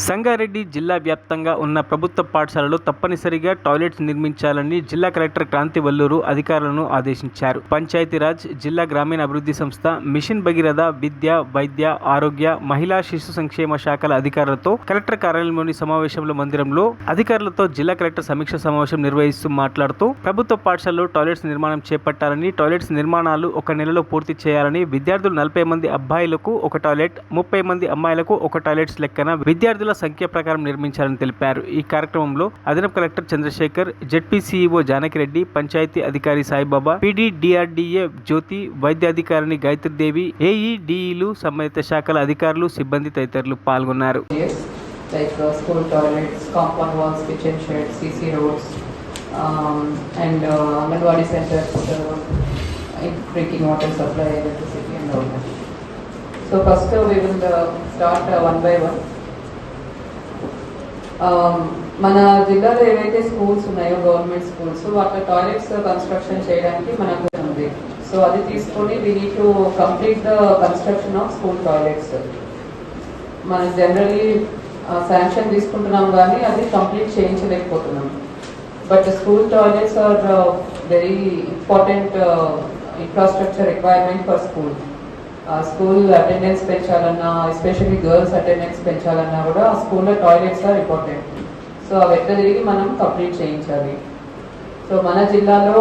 సంగారెడ్డి జిల్లా వ్యాప్తంగా ఉన్న ప్రభుత్వ పాఠశాలలో తప్పనిసరిగా టాయిలెట్స్ నిర్మించాలని జిల్లా కలెక్టర్ క్రాంతి వల్లూరు అధికారులను ఆదేశించారు. పంచాయతీరాజ్, జిల్లా గ్రామీణ అభివృద్ధి సంస్థ, మిషన్ భగీరథ, విద్య, వైద్య, ఆరోగ్య, మహిళా శిశు సంక్షేమ శాఖల అధికారులతో కలెక్టర్ కార్యాలయంలోని సమావేశంలో మందిరంలో అధికారులతో జిల్లా కలెక్టర్ సమీక్ష సమావేశం నిర్వహిస్తూ మాట్లాడుతూ ప్రభుత్వ పాఠశాలలో టాయిలెట్స్ నిర్మాణం చేపట్టాలని, టాయిలెట్స్ నిర్మాణాలు ఒక నెలలో పూర్తి చేయాలని, విద్యార్థులు 40 మంది అబ్బాయిలకు ఒక టాయిలెట్, 30 మంది అమ్మాయిలకు ఒక టాయిలెట్స్ లెక్కన విద్యార్థుల సంఖ్య ప్రకారం నిర్మించాలని తెలిపారు. ఈ కార్యక్రమంలో అదనపు కలెక్టర్ చంద్రశేఖర్, జెడ్పీసీఈఓ జానకిరెడ్డి, పంచాయతీ అధికారి సాయిబాబా, పీడీడీఆర్డీఏ జ్యోతి, వైద్యాధికారిని గాయత్రీదేవి, ఏఈడీఈలు, సంబంధిత శాఖల అధికారులు, సిబ్బంది తదితరులు పాల్గొన్నారు. Like school toilets, compound walls, kitchen sheds, CC roads, and Anganwadi centers, drinking water supply, electricity and all that. So first we will start one by one. మన జిల్లాలో ఏవైతే స్కూల్స్ ఉన్నాయో గవర్నమెంట్ స్కూల్స్ వాటి టాయిలెట్స్ కన్స్ట్రక్షన్ చేయడానికి మనకు ఉంది. So అది తీసుకొని we need to complete the construction of school toilets. మనం జనరలీ శాంక్షన్ తీసుకుంటున్నాం కానీ అది కంప్లీట్ చేయించలేకపోతున్నాం. But school toilets are very important infrastructure requirement for school. School attendance పెంచాలన్నా, ఎస్పెషల్లీ గర్ల్స్ అటెండెన్స్ పెంచాలన్నా కూడా స్కూల్లో టాయిలెట్స్ ఆర్ ఇంపార్టెంట్. సో అవి ఎట్లా తిరిగి మనం కంప్లీట్ చేయించాలి. సో మన జిల్లాలో